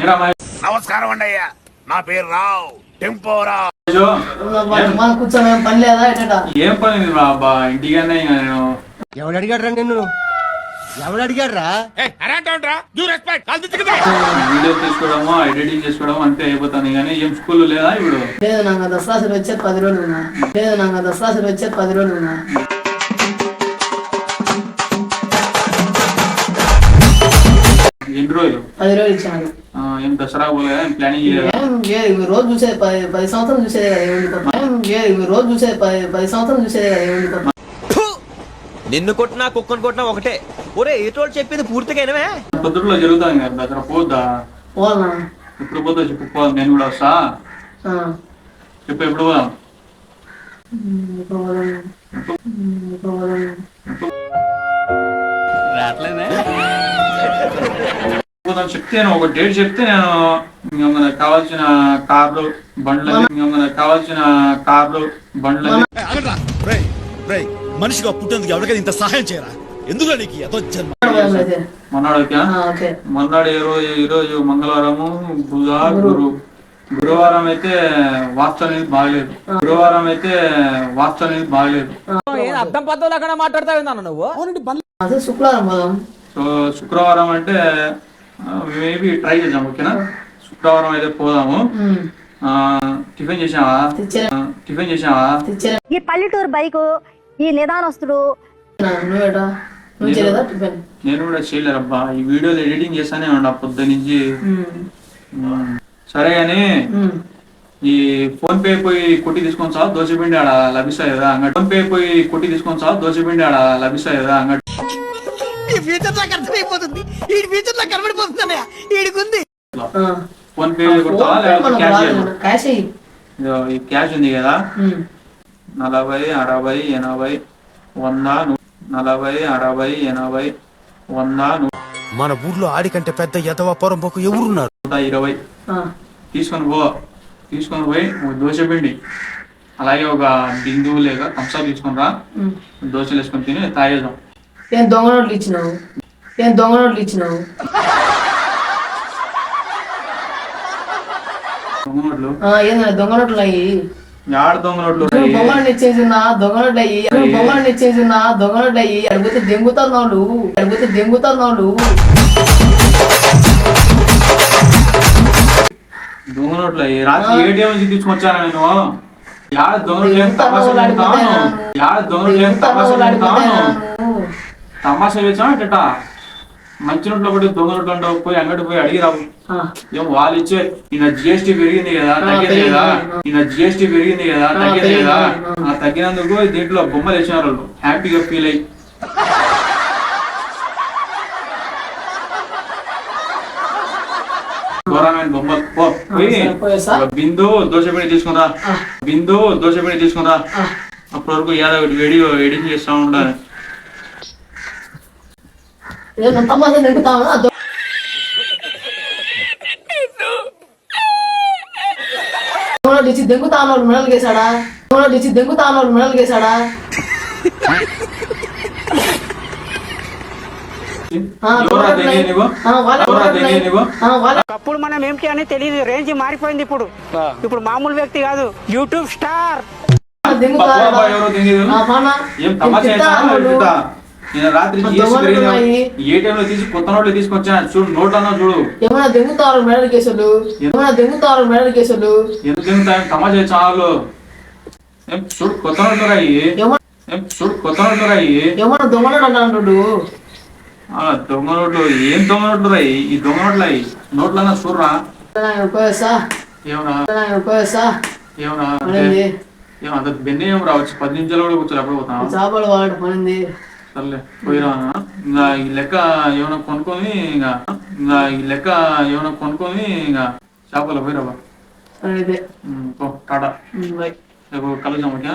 నమస్కారం అండి అయ్యా, నా పేరు రావ్ టెంపోరా. కూర్చొని పని లేదా? ఏం పని బాబా, ఇంటికన్నా నేను. ఎవడు అడిగాడు నిన్ను? ఎవడు అడిగాడ్రా? వీడియో తీసుకోవడము, ఎడిటింగ్ చేసుకోవడం అంతే అయిపోతాను కానీ ఏం స్కూల్ లేదా ఇప్పుడు? లేదు, నాకు దసరా వచ్చేది 10 రోజులు ఉన్నా. లేదు, నాకు దసరా వచ్చేది 10 రోజులు ఉన్నా. ఎన్ని రోజులు? 10 రోజులు ఇచ్చాను. ఏం దసరా పోలేదా? ఏం ప్లానింగ్ చేయలేదా? రోజు చూసేది 10 సంవత్సరాలు చూసేది కదా. రోజు చూసేది 10 సంవత్సరాలు చూసేది కదా. నిన్ను కొట్టినా కుక్కను కొట్టినా ఒకటే. ఒరే ఏటోళ్ళు చెప్పింది పూర్తిగా వినవే. పొద్దుట్లో జరుగుతాను కదా దసరా, పోద్దా? పోనా? ఎప్పుడు పోతా చెప్పు, పోదాం. నేను కూడా వస్తా. చెప్పు ఎప్పుడు పోదాం? చెప్తే ఒక డేట్ చెప్తే నేను మనకు కావాల్సిన కార్లు బండ్లు మనిషిగా పుట్టేందుకు ఎవరికైనా ఇంత సహాయం చేయరా? ఎందుకు నీకు మొన్నాడు ఈరోజు మంగళవారము, గురువారం అయితే వాస్తు అనేది బాగలేదు. అర్థం పద్ధతులు అక్కడ మాట్లాడతావు నువ్వు. సో శుక్రవారం అంటే మేబీ ట్రై చేద్దాం. ఓకేనా? శుక్రవారం అయితే పోదాము. టిఫిన్ చేసావా? ఈ పల్లెటూరు బైకు, ఈ నిదానస్తుడు. నేను కూడా చేయలేరబ్బా, ఈ వీడియోలు ఎడిటింగ్ చేస్తానే ఉన్నా పొద్దు నుంచి. సరే గాని ఈ ఫోన్ పే పోయి కొట్టి తీసుకొని సార్ దోశపిండి ఆడ లభిస్తాయి కదా అంగడి. ఫోన్ పే పోయి కొట్టి తీసుకొని సార్ దోశపిండి ఆడ లభిస్తాయి కదా అంగడి. ఫోన్ పే కొడతావా లేకపోతే క్యాష్ ఉంది కదా? 40, 60, 80, 100, 40, 60, 80, 100. మన ఊర్లో ఆడికంటే పెద్ద ఎదవ పొరంపోకు ఎవరున్నారు? 120 తీసుకొని పోయి దోశపిండి, అలాగే ఒక బిందువు లేక కంసాలు తీసుకొని రా. దోశలు వేసుకొని తిని తాగేద్దాం. ఏం దొంగ నోట్లు ఇచ్చినావు? దొంగ నోట్లు ఏందన్నా దొంగ నోట్లు అయ్యి? యాడ దొంగ నోట్లు? బొమ్మలు ఇచ్చేసినా దొంగ నోట్లు అయ్యి. దొంగ నోట్లు అయ్యి. అడిగితే దెంగుతారు నోళ్ళు. దొంగ నోట్లు అయ్యి. రాత్రి ఏటీఎం నుంచి తీసుకొచ్చాను నేను. యాడ దొంగ నోట్లు తమాషా వేసా మంచి నోట్లో పడి దొంగ నోట్లు అంటావు. పోయి అంగడి పోయి అడిగి రావు. ఏం వాళ్ళు ఇచ్చే ఈయన జిఎస్టీ పెరిగింది కదా తగ్గేది కదా. తగ్గినందుకు దీంట్లో బొమ్మలు వేసినారు వాళ్ళు. హ్యాపీగా ఫీల్ అయ్యి ఘోరమైన బొమ్మలు. పోయి బిందు దోశపిండి తీసుకురా. అప్పటి వరకు ఏదో వీడియో ఎడిటింగ్ చేస్తా ఉండాలి. దెంగుతాను మెడలు గేసాడా? అప్పుడు మనం ఏంటి అని తెలియదు. రేంజ్ మారిపోయింది. ఇప్పుడు మామూలు వ్యక్తి కాదు, యూట్యూబ్ స్టార్. రాత్రి ఏటీఎం లో తీసి కొత్త నోట్లు తీసుకొచ్చా. చూడు నోట్లన్నా చూడు. ఏమైనా దెంగుతారు మెడల్ కేసులు? ఎందుకు దెంగుతాయి? తమాషా చాలు. చూడు కొత్త నోట్లు రాయి. ఏమన్నా దొంగ నోట్లు అన్నాడు. దొంగ నోట్లు ఏం దొంగ నోట్లు రాయి? ఈ దొంగ నోట్లు అయ్యి నోట్లన్నా చూడరా. ఏమన్నా బెన్నే ఏం రావచ్చు. 10 నిమిషాలు కూడా కూర్చోరు. ఎప్పుడు పోతాం? చేపలు వాడు పనింది. సర్లే పోయిరా. ఇంకా ఈ లెక్క ఏమైనా కొనుక్కొని ఇంకా చేపలు పోయిరావా? టాటా. రేపు కలుద్దాం. ఓకే.